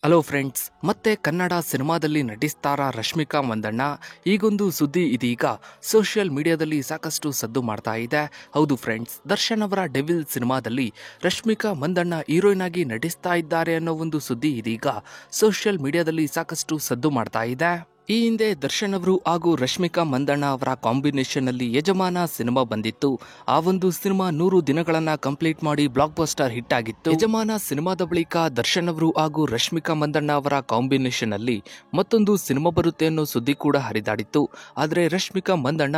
Hello friends, ಮತ್ತೆ ಕನ್ನಡ ಸಿನಿಮಾದಲ್ಲಿ ನಟಿಸ್ತಾರ ರಶ್ಮಿಕಾ ಮಂದಣ್ಣ. ಈಗೊಂದು ಸುದ್ದಿ ಇದೀಗ ಸೋಷಿಯಲ್ ಮೀಡಿಯಾದಲ್ಲಿ ಸಾಕಷ್ಟು ಸದ್ದು ಮಾಡ್ತಾ ಇದೆ. ಹೌದು ಫ್ರೆಂಡ್ಸ್, ದರ್ಶನ್ ಅವರ ಡೆವಿಲ್ ಸಿನಿಮಾದಲ್ಲಿ ರಶ್ಮಿಕಾ ಮಂದಣ್ಣ ಹೀರೋಯಿನ್ ಆಗಿ ನಟಿಸ್ತಾ ಇದ್ದಾರೆ ಅನ್ನೋ ಒಂದು ಸುದ್ದಿ ಇದೀಗ ಸೋಷಿಯಲ್ ಮೀಡಿಯಾದಲ್ಲಿ ಸಾಕಷ್ಟು ಸದ್ದು ಮಾಡ್ತಾ ಇದೆ. ಈ ಹಿಂದೆ ದರ್ಶನ್ ಅವರು ಹಾಗೂ ರಶ್ಮಿಕಾ ಮಂದಣ್ಣ ಅವರ ಕಾಂಬಿನೇಷನ್ ಅಲ್ಲಿ ಯಜಮಾನ ಸಿನಿಮಾ ಬಂದಿತ್ತು. ಆ ಒಂದು ಸಿನಿಮಾ 100 ದಿನಗಳನ್ನ ಕಂಪ್ಲೀಟ್ ಮಾಡಿ ಬ್ಲಾಕ್ ಬಸ್ಟರ್ ಹಿಟ್ ಆಗಿತ್ತು. ಯಜಮಾನ ಸಿನಿಮಾದ ಬಳಿಕ ದರ್ಶನ್ ಅವರು ಹಾಗೂ ರಶ್ಮಿಕಾ ಮಂದಣ್ಣ ಅವರ ಕಾಂಬಿನೇಷನ್ ಅಲ್ಲಿ ಮತ್ತೊಂದು ಸಿನಿಮಾ ಬರುತ್ತೆ ಅನ್ನೋ ಸುದ್ದಿ ಕೂಡ ಹರಿದಾಡಿತ್ತು. ಆದ್ರೆ ರಶ್ಮಿಕಾ ಮಂದಣ್ಣ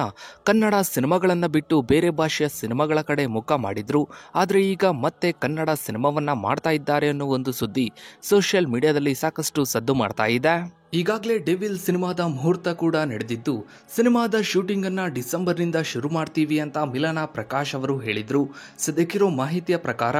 ಕನ್ನಡ ಸಿನಿಮಾಗಳನ್ನ ಬಿಟ್ಟು ಬೇರೆ ಭಾಷೆಯ ಸಿನಿಮಾಗಳ ಕಡೆ ಮುಖ ಮಾಡಿದ್ರು. ಆದ್ರೆ ಈಗ ಮತ್ತೆ ಕನ್ನಡ ಸಿನಿಮಾವನ್ನ ಮಾಡ್ತಾ ಇದ್ದಾರೆ ಅನ್ನೋ ಒಂದು ಸುದ್ದಿ ಸೋಷಿಯಲ್ ಮೀಡಿಯಾದಲ್ಲಿ ಸಾಕಷ್ಟು ಸದ್ದು ಮಾಡ್ತಾ ಇದೆ. ಈಗಾಗಲೇ ಡೆವಿಲ್ ಸಿನಿಮಾದ ಮುಹೂರ್ತ ಕೂಡ ನಡೆದಿದ್ದು, ಸಿನಿಮಾದ ಶೂಟಿಂಗ್ ಅನ್ನ ಡಿಸೆಂಬರ್ನಿಂದ ಶುರು ಮಾಡ್ತೀವಿ ಅಂತ ಮಿಲನಾ ಪ್ರಕಾಶ್ ಅವರು ಹೇಳಿದ್ರು. ಸದ್ಯಕ್ಕಿರೋ ಮಾಹಿತಿಯ ಪ್ರಕಾರ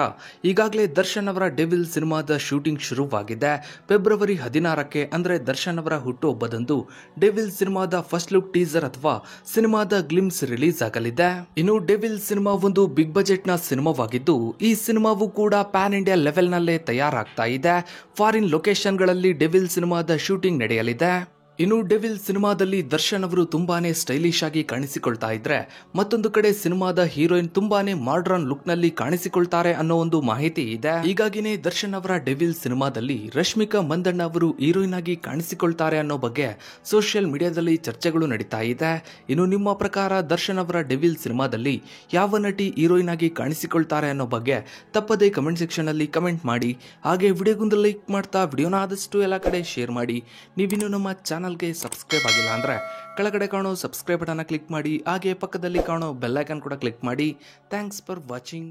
ಈಗಾಗಲೇ ದರ್ಶನ್ ಅವರ ಡೆವಿಲ್ ಸಿನಿಮಾದ ಶೂಟಿಂಗ್ ಶುರುವಾಗಿದೆ. ಫೆಬ್ರವರಿ 16ಕ್ಕೆ ಅಂದ್ರೆ ದರ್ಶನ್ ಅವರ ಹುಟ್ಟುಹಬ್ಬದಂದು ಡೆವಿಲ್ ಸಿನಿಮಾದ ಫಸ್ಟ್ ಲುಕ್ ಟೀಸರ್ ಅಥವಾ ಸಿನಿಮಾದ ಗ್ಲಿಮ್ಸ್ ರಿಲೀಸ್ ಆಗಲಿದೆ. ಇನ್ನು ಡೆವಿಲ್ ಸಿನಿಮಾ ಒಂದು ಬಿಗ್ ಬಜೆಟ್ ನ ಸಿನಿಮಾವಾಗಿದ್ದು, ಈ ಸಿನಿಮಾವು ಕೂಡ ಪ್ಯಾನ್ ಇಂಡಿಯಾ ಲೆವೆಲ್ ನಲ್ಲೇ ತಯಾರಾಗ್ತಾ ಇದೆ. ಫಾರಿನ್ ಲೊಕೇಶನ್ ಗಳಲ್ಲಿ ಡೆವಿಲ್ ಸಿನಿಮಾದ ಶೂಟಿಂಗ್ ನಡೆಯಲಿದೆ. ಇನ್ನು ಡೆವಿಲ್ ಸಿನಿಮಾದಲ್ಲಿ ದರ್ಶನ್ ಅವರು ತುಂಬಾನೇ ಸ್ಟೈಲಿಶ್ ಆಗಿ ಕಾಣಿಸಿಕೊಳ್ತಾ ಇದ್ರೆ, ಮತ್ತೊಂದು ಕಡೆ ಸಿನಿಮಾದ ಹೀರೋಯಿನ್ ತುಂಬಾನೇ ಮಾಡರ್ನ್ ಲುಕ್ ನಲ್ಲಿ ಕಾಣಿಸಿಕೊಳ್ತಾರೆ ಅನ್ನೋ ಒಂದು ಮಾಹಿತಿ ಇದೆ. ಹೀಗಾಗಿನೇ ದರ್ಶನ್ ಅವರ ಡೆವಿಲ್ ಸಿನಿಮಾದಲ್ಲಿ ರಶ್ಮಿಕಾ ಮಂದಣ್ಣ ಅವರು ಹೀರೋಯಿನ್ ಆಗಿ ಕಾಣಿಸಿಕೊಳ್ತಾರೆ ಅನ್ನೋ ಬಗ್ಗೆ ಸೋಷಿಯಲ್ ಮೀಡಿಯಾದಲ್ಲಿ ಚರ್ಚೆಗಳು ನಡೀತಾ ಇದೆ. ಇನ್ನು ನಿಮ್ಮ ಪ್ರಕಾರ ದರ್ಶನ್ ಅವರ ಡೆವಿಲ್ ಸಿನಿಮಾದಲ್ಲಿ ಯಾವ ನಟಿ ಹೀರೋಯಿನ್ ಆಗಿ ಕಾಣಿಸಿಕೊಳ್ತಾರೆ ಅನ್ನೋ ಬಗ್ಗೆ ತಪ್ಪದೇ ಕಮೆಂಟ್ ಸೆಕ್ಷನ್ ಅಲ್ಲಿ ಕಮೆಂಟ್ ಮಾಡಿ. ಹಾಗೆ ವಿಡಿಯೋಗೊಂದು ಲೈಕ್ ಮಾಡ್ತಾ ವಿಡಿಯೋನ ಆದಷ್ಟು ಎಲ್ಲ ಕಡೆ ಶೇರ್ ಮಾಡಿ. ನೀವಿನ್ನು ನಮ್ಮ ಚಾನಲ್ಗೆ ಸಬ್ಸ್ಕ್ರೈಬ್ ಆಗಿಲ್ಲ ಅಂದ್ರೆ ಕೆಳಗಡೆ ಕಾಣೋ ಸಬ್ಸ್ಕ್ರೈಬ್ ಬಟನ್ ಕ್ಲಿಕ್ ಮಾಡಿ. ಹಾಗೆ ಪಕ್ಕದಲ್ಲಿ ಕಾಣೋ ಬೆಲ್ ಐಕಾನ್ ಕೂಡ ಕ್ಲಿಕ್ ಮಾಡಿ. Thanks for watching.